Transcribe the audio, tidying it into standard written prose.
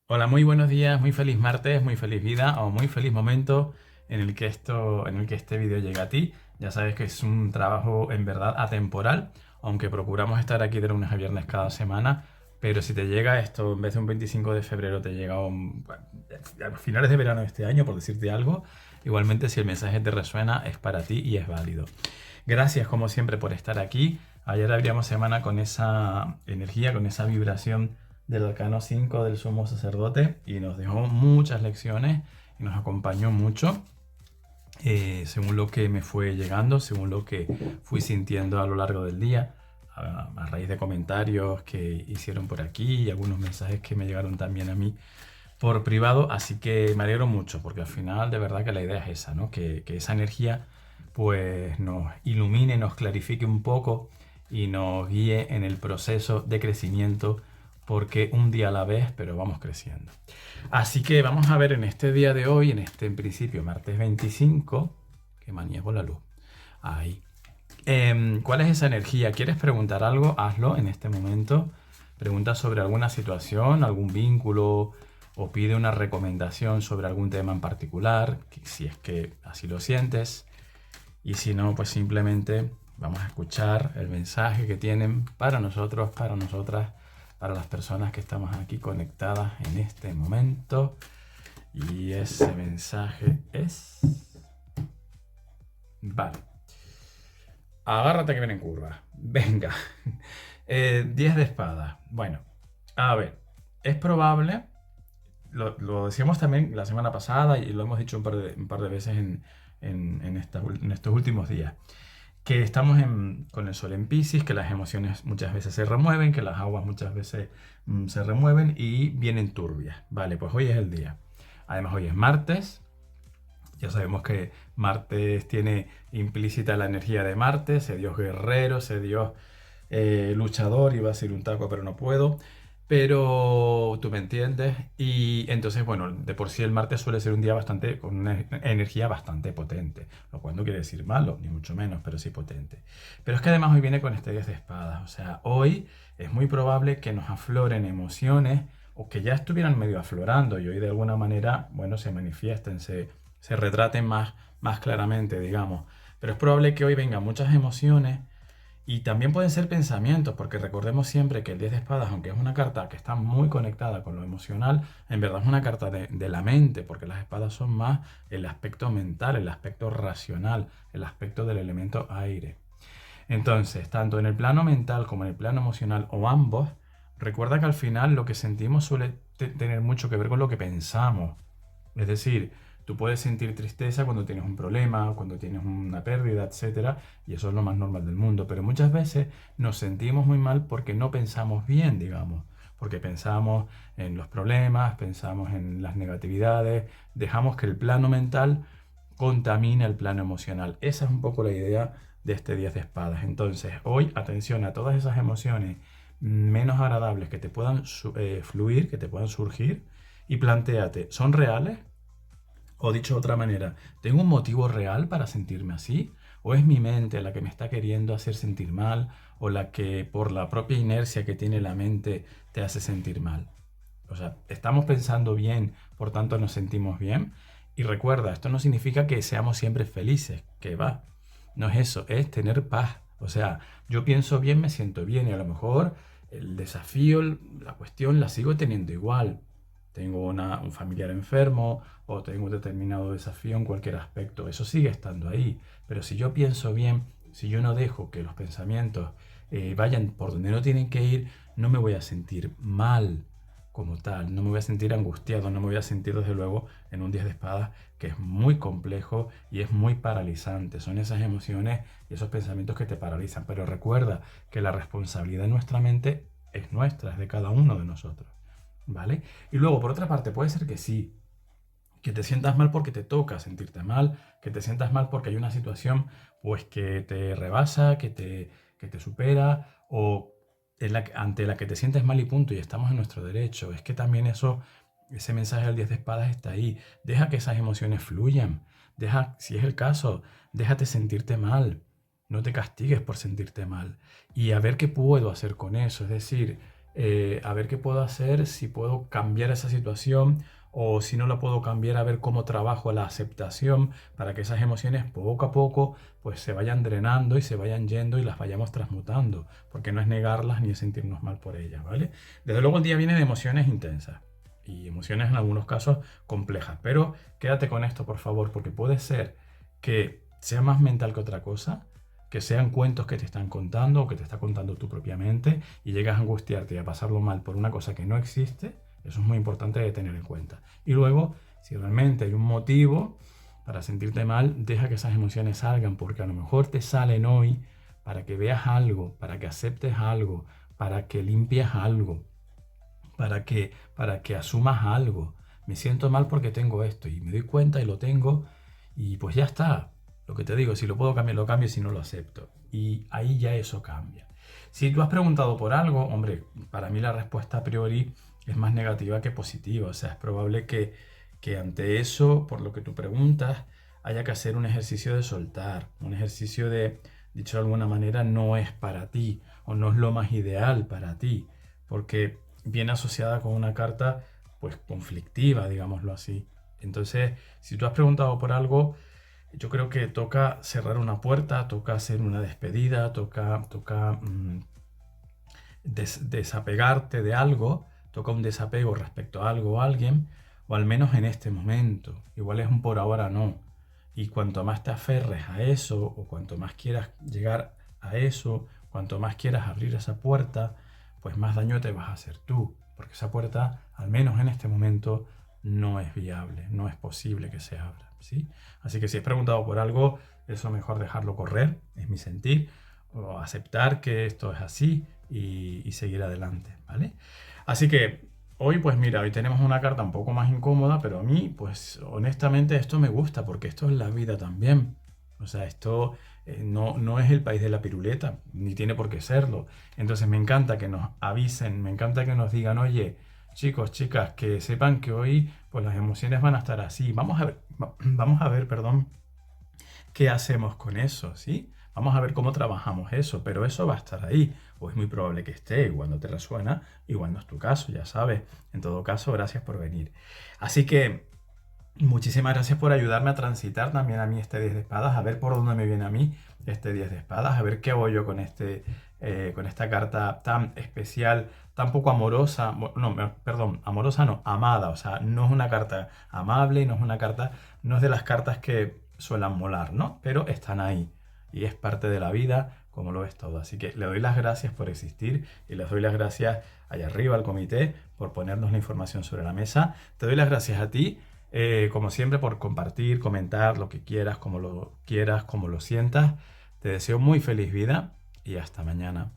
Hola, muy buenos días, muy feliz martes, muy feliz vida o muy feliz momento en el que este vídeo llega a ti. Ya sabes que es un trabajo en verdad atemporal, aunque procuramos estar aquí de lunes a viernes cada semana, pero si te llega esto en vez de un 25 de febrero, te llega a finales de verano de este año, por decirte algo, igualmente si el mensaje te resuena es para ti y es válido. Gracias como siempre por estar aquí. Ayer abríamos semana con esa energía, con esa vibración del arcano 5 del sumo sacerdote y nos dejó muchas lecciones y nos acompañó mucho según lo que me fue llegando, según lo que fui sintiendo a lo largo del día, a raíz de comentarios que hicieron por aquí y algunos mensajes que me llegaron también a mí por privado, así que me alegro mucho porque al final de verdad que la idea es esa, ¿no? Que esa energía pues nos ilumine, nos clarifique un poco y nos guíe en el proceso de crecimiento porque un día a la vez, pero vamos creciendo. Así que vamos a ver en este día de hoy, en este en principio martes 25, que maniego la luz. Ahí. ¿Cuál es esa energía? ¿Quieres preguntar algo? Hazlo en este momento. Pregunta sobre alguna situación, algún vínculo o pide una recomendación sobre algún tema en particular, si es que así lo sientes. Y si no, pues simplemente vamos a escuchar el mensaje que tienen para nosotros, para nosotras, para las personas que estamos aquí conectadas en este momento. Y ese mensaje es... Vale. Agárrate que viene en curva. Venga. 10 de espadas. Bueno, a ver. Es probable, lo decíamos también la semana pasada y lo hemos dicho un par de veces en estos últimos días, que estamos con el sol en Piscis, que las emociones muchas veces se remueven, que las aguas muchas veces se remueven y vienen turbias. Vale, pues hoy es el día. Además, hoy es martes. Ya sabemos que Martes tiene implícita la energía de Marte, ese dios guerrero, ese dios luchador, iba a decir un taco pero no puedo, pero tú me entiendes. Y entonces, bueno, de por sí el martes suele ser un día bastante, con una energía bastante potente, lo cual no quiere decir malo, ni mucho menos, pero sí potente. Pero es que además hoy viene con este 10 de espadas, o sea, hoy es muy probable que nos afloren emociones o que ya estuvieran medio aflorando y hoy de alguna manera, bueno, se manifiesten, se retraten más claramente, digamos. Pero es probable que hoy vengan muchas emociones y también pueden ser pensamientos, porque recordemos siempre que el 10 de espadas, aunque es una carta que está muy conectada con lo emocional, en verdad es una carta de la mente, porque las espadas son más el aspecto mental, el aspecto racional, el aspecto del elemento aire. Entonces, tanto en el plano mental como en el plano emocional o ambos, recuerda que al final lo que sentimos suele tener mucho que ver con lo que pensamos. Es decir, tú puedes sentir tristeza cuando tienes un problema, cuando tienes una pérdida, etcétera, y eso es lo más normal del mundo. Pero muchas veces nos sentimos muy mal porque no pensamos bien, digamos, porque pensamos en los problemas, pensamos en las negatividades, dejamos que el plano mental contamine el plano emocional. Esa es un poco la idea de este 10 de espadas. Entonces, hoy, atención a todas esas emociones menos agradables que te puedan fluir, que te puedan surgir, y plantéate, ¿son reales? O dicho de otra manera, ¿tengo un motivo real para sentirme así? ¿O es mi mente la que me está queriendo hacer sentir mal? ¿O la que por la propia inercia que tiene la mente te hace sentir mal? O sea, estamos pensando bien, por tanto nos sentimos bien. Y recuerda, esto no significa que seamos siempre felices, que va. No es eso, es tener paz. O sea, yo pienso bien, me siento bien y a lo mejor el desafío, la cuestión la sigo teniendo igual. Tengo un familiar enfermo o tengo un determinado desafío en cualquier aspecto. Eso sigue estando ahí. Pero si yo pienso bien, si yo no dejo que los pensamientos vayan por donde no tienen que ir, no me voy a sentir mal como tal, no me voy a sentir angustiado, no me voy a sentir desde luego en un 10 de espadas que es muy complejo y es muy paralizante. Son esas emociones y esos pensamientos que te paralizan. Pero recuerda que la responsabilidad de nuestra mente es nuestra, es de cada uno de nosotros. ¿Vale? Y luego, por otra parte, puede ser que sí, que te sientas mal porque te toca sentirte mal, que te sientas mal porque hay una situación pues que te rebasa, que te supera o ante la que te sientes mal y punto y estamos en nuestro derecho. Es que también eso, ese mensaje del 10 de espadas está ahí. Deja que esas emociones fluyan. Deja, si es el caso, déjate sentirte mal. No te castigues por sentirte mal. Y a ver qué puedo hacer con eso. Es decir, a ver qué puedo hacer, si puedo cambiar esa situación o si no la puedo cambiar, a ver cómo trabajo la aceptación para que esas emociones poco a poco pues se vayan drenando y se vayan yendo y las vayamos transmutando, porque no es negarlas ni es sentirnos mal por ellas, ¿vale? Desde luego el día viene de emociones intensas y emociones en algunos casos complejas, pero quédate con esto por favor, porque puede ser que sea más mental que otra cosa, que sean cuentos que te están contando o que te está contando tú propiamente y llegas a angustiarte y a pasarlo mal por una cosa que no existe. Eso es muy importante de tener en cuenta. Y luego, si realmente hay un motivo para sentirte mal, deja que esas emociones salgan, porque a lo mejor te salen hoy para que veas algo, para que aceptes algo, para que limpies algo, para que asumas algo. Me siento mal porque tengo esto y me doy cuenta y lo tengo y pues ya está. Lo que te digo, si lo puedo cambiar, lo cambio, si no lo acepto. Y ahí ya eso cambia. Si tú has preguntado por algo, hombre, para mí la respuesta a priori es más negativa que positiva. O sea, es probable que ante eso, por lo que tú preguntas, haya que hacer un ejercicio de soltar, un ejercicio de, dicho de alguna manera, no es para ti o no es lo más ideal para ti, porque viene asociada con una carta pues conflictiva, digámoslo así. Entonces, si tú has preguntado por algo, yo creo que toca cerrar una puerta, toca hacer una despedida, toca desapegarte de algo, toca un desapego respecto a algo o a alguien, o al menos en este momento. Igual es un por ahora no. Y cuanto más te aferres a eso, o cuanto más quieras llegar a eso, cuanto más quieras abrir esa puerta, pues más daño te vas a hacer tú. Porque esa puerta, al menos en este momento, no es viable, no es posible que se abra, ¿sí? Así que si has preguntado por algo, eso mejor dejarlo correr, es mi sentir, o aceptar que esto es así y seguir adelante, ¿vale? Así que hoy, pues mira, hoy tenemos una carta un poco más incómoda, pero a mí, pues honestamente esto me gusta, porque esto es la vida también. O sea, esto no es el país de la piruleta, ni tiene por qué serlo. Entonces me encanta que nos avisen, me encanta que nos digan, oye, chicos, chicas, que sepan que hoy pues las emociones van a estar así. Vamos a ver, perdón, qué hacemos con eso, ¿sí? Vamos a ver cómo trabajamos eso, pero eso va a estar ahí, o es muy probable que esté, y cuando te resuena, igual no es tu caso, ya sabes. En todo caso, gracias por venir. Así que muchísimas gracias por ayudarme a transitar también a mí este 10 de espadas, a ver por dónde me viene a mí este 10 de espadas, a ver qué hago yo con esta carta tan especial, tan poco amorosa, perdón, amorosa no, amada, o sea, no es una carta amable, no es una carta, no es de las cartas que suelen molar, ¿no? Pero están ahí y es parte de la vida, como lo es todo. Así que le doy las gracias por existir y les doy las gracias allá arriba al comité por ponernos la información sobre la mesa. Te doy las gracias a ti, como siempre, por compartir, comentar lo que quieras, como lo sientas. Te deseo muy feliz vida y hasta mañana.